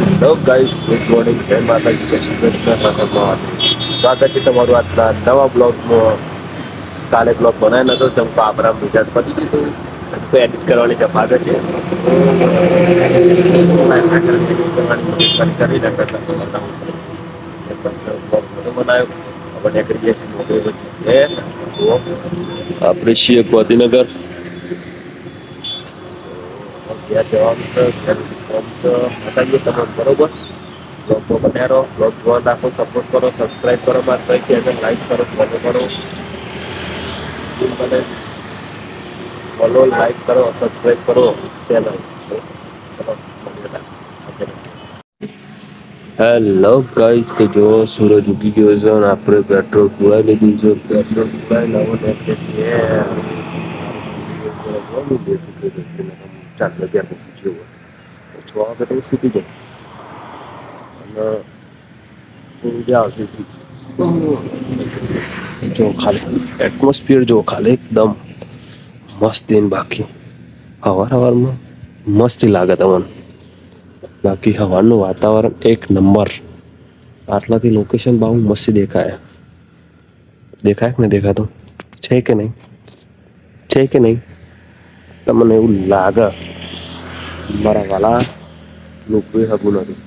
Hello guys, good morning, જય માતાજી, જય શ્રી કૃષ્ણ. સ્વાગત છે તમારું આજના નવા બ્લોગમાં. કાલે બ્લોગ બનાવ્યો નતો તેમ તો આપણા ગુજરાત પતી દીધું તો એડિટ કરવાની જફાગત છે. આપણે છીએ ગાંધીનગર. ઘેર જવાનું છે, બતાવીએ તમને બરોબર. બ્લોગ બન્યા રહો, બ્લોગ જોવા રાખો, સપોર્ટ કરો, સબસ્ક્રાઈબ કરો, ચેનલ લાઈક કરો, ફોલો કરો. ફોલો, લાઈક કરો, સબસ્ક્રાઈબ કરો ચેનલ. હેલો ગાઈસ, તો જો સૂરજ ઉગી ગયો છે અને આપણે પેટ્રોલ પુરાવી લીધું છે. પેટ્રોલ જો ખાલી એટમોસ્ફિયર જો ખાલી એકદમ મસ્ત બાકી હવારમાં મસ્તી લાગે તમને. બાકી હવાનું વાતાવરણ એક નંબર. આટલાથી લોકેશન બહુ મસ્ત દેખાય. દેખાય કે નહીં દેખાતું? છે કે નહીં? છે કે નહીં? તમને એવું લાગે મારા વાલા લોકો હગું નથી.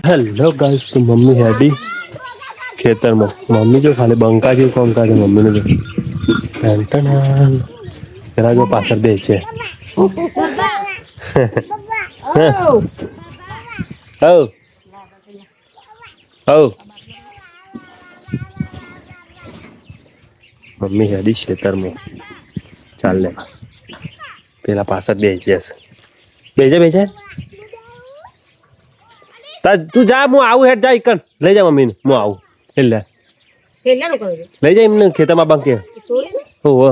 હેલો ગાઈસ, તો મમ્મી હેડી ખેતરમાં. મમ્મી જો ખાલી બંકા જેવું કામ કરે. મમ્મીને જો એના જો પાછળ બે છે. મમ્મી હેડી ખેતરમાં ચાલે. પેલા પાછળ બેસી જશે. બેજા તું જા, હું આવું. હેઠ જા, એકન લઈ જા મમ્મીને. હું આવું એટલે લઈ જાય એમને ખેતરમાં બંકે. ઓહો,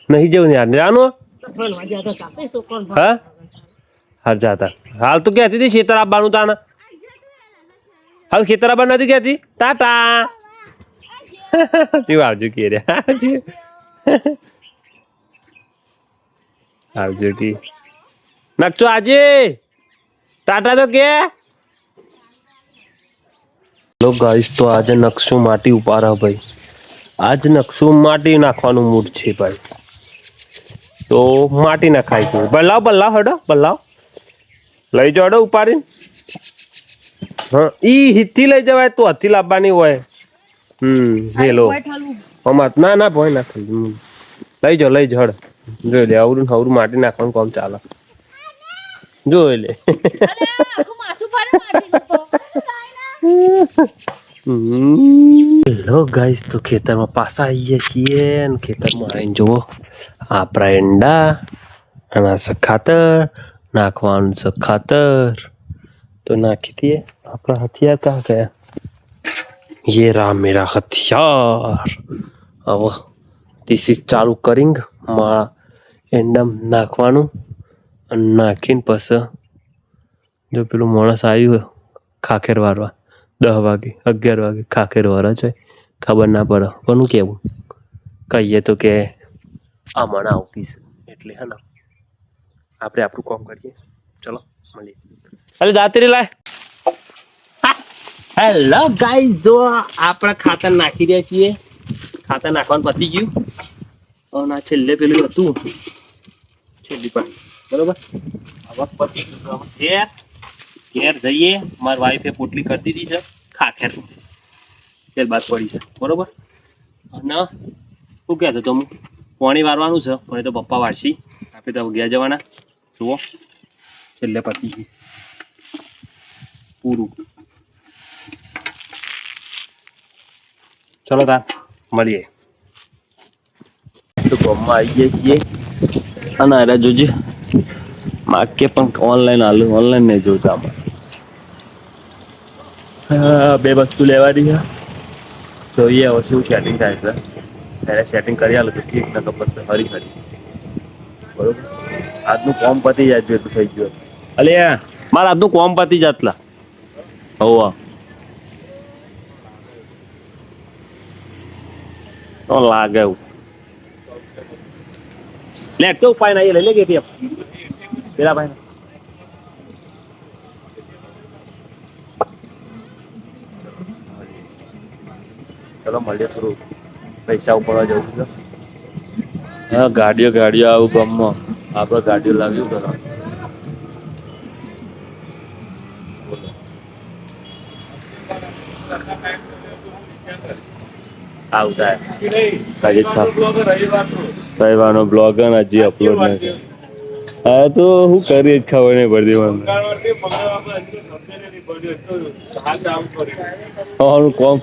નહીં જવું યાર, જાનું. હા, હાર જાતા. હાલ તું કહેતી હતી ખેતર આપવાનું તાના. હાલ ખેતર આપવાનું નથી કહેતી. ટાટા શું આવજો કે રે આવજો કે નકચો આજે ટાટા તો કે. હેલો ગાઈસ, તો આજે નકશો માટી ઉપાડા ભાઈ. આજ નકશો માટી નાખવાનું મૂડ છે ભાઈ. તો માટી નાખાય છે. બલ્લાવ હડો બલ્લાવ લઈ જાઓ હડો ઉપાડીને. હા, ઈ હિતથી લઈ જવાય તો હથી લાવવાની હોય. હેલો ના ના ભોય ના લઈ જાઓ હડ. જોઈ લે અવરું હવરું માટી નાખવાનું કામ ચાલે. જોઈ લે હેલો ગાઈસ, તો ખેતરમાં પાછા આવીએ છીએ. ખેતરમાં આવીને જુઓ આપણા એંડા અને ખાતર નાખવાનું છે. ખાતર તો નાખી દઈએ. આપણા હથિયાર ક્યાં ગયા? ये रहा मेरा हथियार. હવે ધીસ ઇઝ ચાલુ કરીંગ મારા એંડમ નાખવાનું. અને નાખીને પછી જો પેલું માણસ આવ્યું ખાખેર વારવા 10 વાગે 11 વાગે ખાખેર વારવા છે. ખબર ના પડે કોનું કેવું. કહીએ તો કે આમાં આવકીશ એટલે હે ને આપણે આપણું કામ કરીએ. ચલો મળીએ. અરે દાતરી લાય. હેલો ગાઈસ, જો આપણે ખાતર નાખી રહ્યા છીએ. ખાતર નાખવાનું પતી ગયું. અને આ છેલ્લે પેલું હતું છેલ્લી પણ બરોબર. હવે પતી ગયું. ઘેર જઈએ. મારી વાઈફે પોટલી કરી દીધી છે ખાખેર. ત્યારબાદ પડી છે બરોબર. અને શું કહેતો તો હું પાણી વારવાનું છે પણ એ તો પપ્પા વારસી. આપણે તો ઘેર જવાના. જુઓ છેલ્લે પતી ગયું પૂરું. ચલો તાર મળીએ. તો ગામમાં આવી ગયા છીએ. અને અરે જોજે માકે પણ ઓનલાઈન આલું. ઓનલાઈન નહીં જોતા આમાં. બે વસ્તુ લેવાની છે. જોઈએ હવે શું સેટિંગ થાય છે. ત્યારે સેટિંગ કરી આલું તો ઠીક. ન તો પછી હરી બરોબર. આજનું કોમ પતી જાય એટલું થઈ ગયું. અલ્યા મારે આજનું કોમ પતી જાતલા. હોવા તો લાગે એવું લે તો ઉપાય નહીં લઈ લે કે પેલા ભાઈ ચલો મળીએ થોડું પૈસા ઉપાડવા જવું છે. હા ગાડીઓ આવું ગામમાં આપડે ગાડીઓ લાવ્યું કર આવતા રવિવાર નો બ્લોગ હજી અપલોડ નથી. હા તો હું કરી જ ખબર નઈ પડતી મને કોમ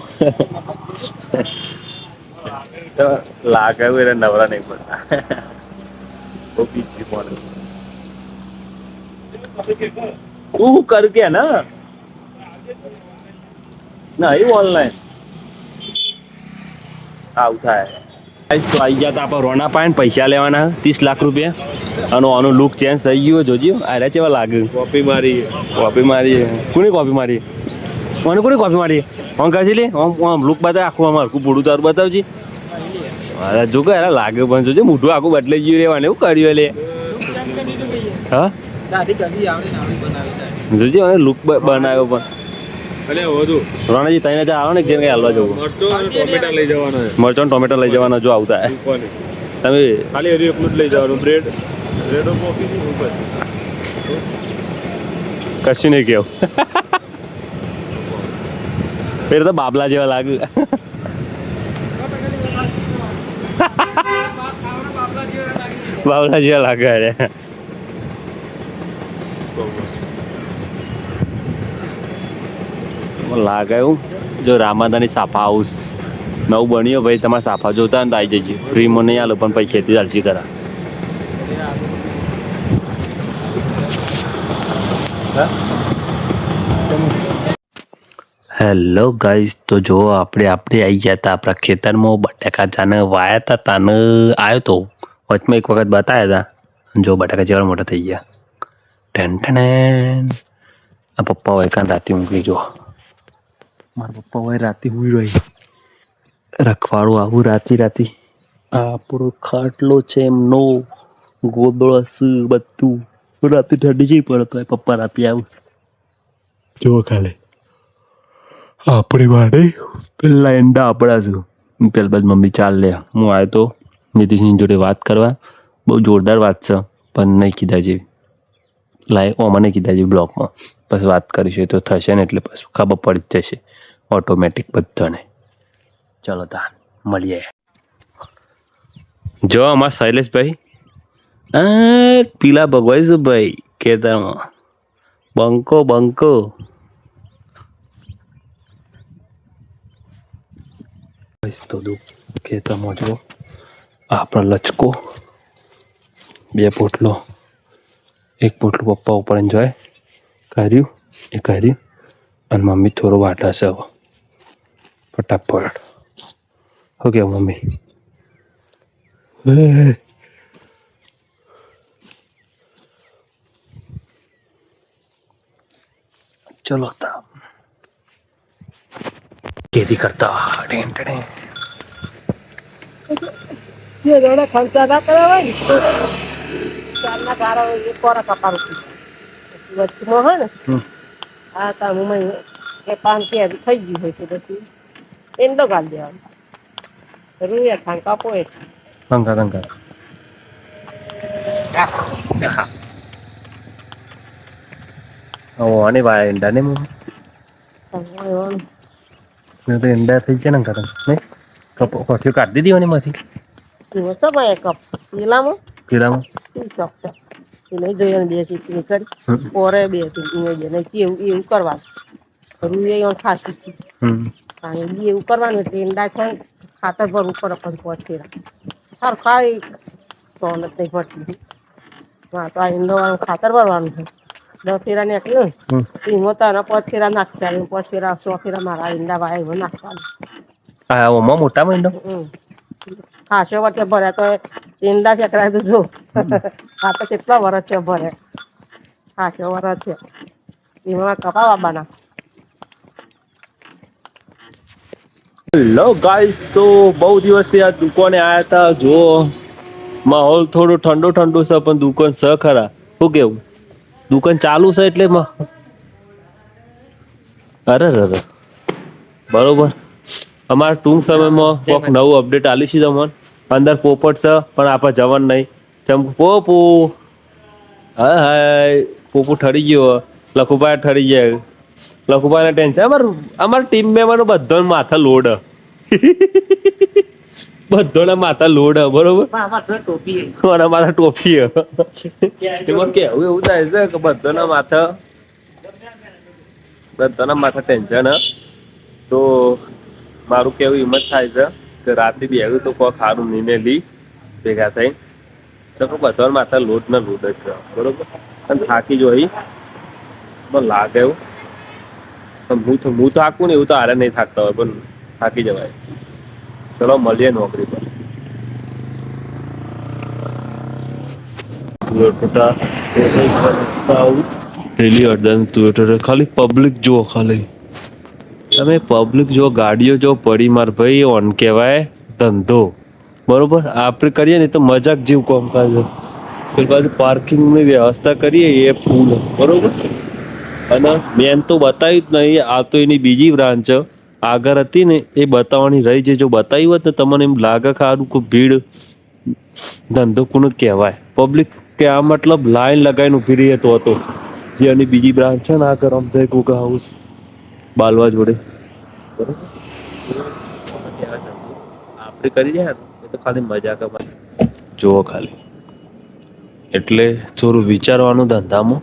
લાગે એને નવરા નહી પડતા તું કર કે ના ના એ ઓનલાઈન આવું થાય. તો આઈ ગયા તા રોના પાને પૈસા લેવાના 30 લાખ રૂપિયા અને આનું લુક ચેન્જ થઈ ગયું જોજો અરે કેવા લાગે કોપી મારી કોની કોપી મારી કોની કોપી મારી કસી લે લુક બતાવ આખું અમાર પૂડું તારું બતાવજે જો કે લાગે પણ જોજે મોઢું આખું બદલાઈ ગયું રેવાનું એવું કર્યું લે હા જોજે લુક બનાવ્યો પણ રોણાજી તઈને આવે ને જેમ કે હાલવા જવું મરચો ટોમેટો લઈ જવાનો જો આવતા તમે ખાલી એટલું જ લઈ જવાનું બ્રેડ કશું નહીં કેવું ફેર તો બાબલા જેવા લાગે બાબલા જેવા લાગે અરે લાગે એવું જો રામાદાની સાફા હાઉસ નવું બન્યો ભાઈ તમારે સાફા જોતા ને તો આવી જજો ફ્રીમાં નહીં આલો પણ પૈસાથી ચાલશે કરા હેલો ગાઈસ તો જો આપણે આવી ગયા હતા આપણા ખેતરમાં બટાકા જાને વાયા હતા તાને આવ્યો તો વચમાં એક વખત બતાવ્યા હતા જો બટાકા જેવા મોટા થઈ ગયા ટેન આ પપ્પા હોય કાં રાતે મૂકી જો મારા પપ્પા હોય રાતે હુઈ રહી રખવાડું આવું રાતે આપણો ખાટલો છે એમનો ગોદળો બધું રાતે ઠંડી જઈ પડે તો પપ્પા રાતે આવું જો ખાલે આપણી વાડે પેલા એંડા આપણા છે પેલા બાદ મમ્મી ચાલ લે હું આવ્યો તો નીતિશની જોડે વાત કરવા બહુ જોરદાર વાત છે પણ નહીં કીધા જેવી ઓમાં નહીં કીધા જેવી બ્લોગમાં બસ વાત કરીશું તો થશે ને એટલે બસ ખબર પડી જ જશે ઓટોમેટિક બધાને ચલો તા મળીએ જો અમારા શૈલેષભાઈ પીલા ભગવાઈ છે ભાઈ ખેતરમાં બંકો તો ખેતરમાં જો આપણો લચકો 2 પોટલો 1 પોટલું પપ્પા ઉપર એન્જોય કર્યું અને મમ્મી થોડો વાટા છે હવે ફટાફટ હો કે મમ્મી ચલો તા ખેતી કરતા ખર્ચા ના કરાવાય ને ચારના ગારા એક વાર કપારું વચ્ચમાં હોય ને આ કામમાં એ 5 કે થઈ ગયું હોય તો પછી એંડો ગાળ દેવાનો રૂયા ખાન કાપો એ કંકા અને વાય એંડા ને તો એંડા થઈ છે ને કારણ નહીં કોઠીઓ કાઢી દીધી મને માંથી સમય કપ પેલામાં શું શોખ છે એ નહીં જોઈએ 2 સીટી કરી ઓરે 2 સીટી એવું કરવાનું રૂએ ખાસું છે એવું કરવાનું એટલે ઈંડા છે ખાતર ભરવું પડે પણ પહોંચેલા સારું ખાઈ સોનત નહીં પડતી હા તો આ ઈંડો વાળું ખાતર ભરવાનું છે 10 ફેરા નીકળ્યું એમાં તો 5 ફેરા નાખતા 5 ફેરા 100 ફેરા મારા ઈંડા વાય એમાં નાખવાનું મોટા ઈંડો ખાસો વચ્ચે ભર્યા તો ઈંડા ચકરાય તો જો આ તો કેટલા વર્ષ છે ભર્યા ખાસો વર્ષ છે એમાં કપાવા બના હેલો ગાઈસ તો બહુ દિવસથી આ દુકાને આવ્યા હતા જો માહોલ થોડો ઠંડો છે પણ દુકાન છે ખરા શું કેવું દુકાન ચાલુ છે એટલે અરે બરોબર અમારા ટૂંક સમયમાં કોઈક નવું અપડેટ આલીશું તમને. અંદર પોપટ છે પણ આપણે જવાનું નહીં. ચમ પોપુ હા હાય પોપુ ઠરી ગયો. લખુભાઈ ઠરી જાય. લખુભાઈને ટેન્શન અમારા ટીમ મેમ્બરનો બધાને માથા લોડ બધાના માથા લોડ બરોબર મારા માથા ટોપી એમાં કેવું એવું થાય છે કે બધાના માથા ટેન્શન તો મારું કેવું હિંમત થાય છે કે રાતે બેહું તો કોઈ સારું નિર્ણય લી ભેગા થઈ તો બધા માથા લોટ ને લોટ જ છે બરોબર અને થાકી જોઈ લાગે એવું હું થાકું ને એવું તો હારે નહીં થાકતા હોય પણ થાકી જવાય. ચલો મળીએ નોકરી પર. ખાલી પબ્લિક જુઓ ખાલી તમે પબ્લિક જો ગાડીઓ જો પડી માર ભાઈ ઓન કહેવાય ધંધો બરોબર આપણે કરીએ ને તો મજાક જેવું કામકાજ છે બાજુ પાર્કિંગની વ્યવસ્થા કરીએ એ ફૂલ બરોબર અને મેન તો બતાવ્યું જ નહીં આ તો એની બીજી બ્રાન્ચ આગળ હતી ને એ બતાવવાની રહી છે જો બતાવી હોત ને તમને એમ લાગે કે આનું કોઈ ભીડ ધંધો કોને કહેવાય પબ્લિક કે આ મતલબ લાઈન લગાવીને ઉભી રહી હતો જે એની બીજી બ્રાન્ચ છે ને આગળ આમ જાય કોકા હાઉસ બાલવા જોડે બરોબર આપણે કરી જાય તો ખાલી મજા કરવા જુઓ ખાલી એટલે થોડું વિચારવાનું ધંધામાં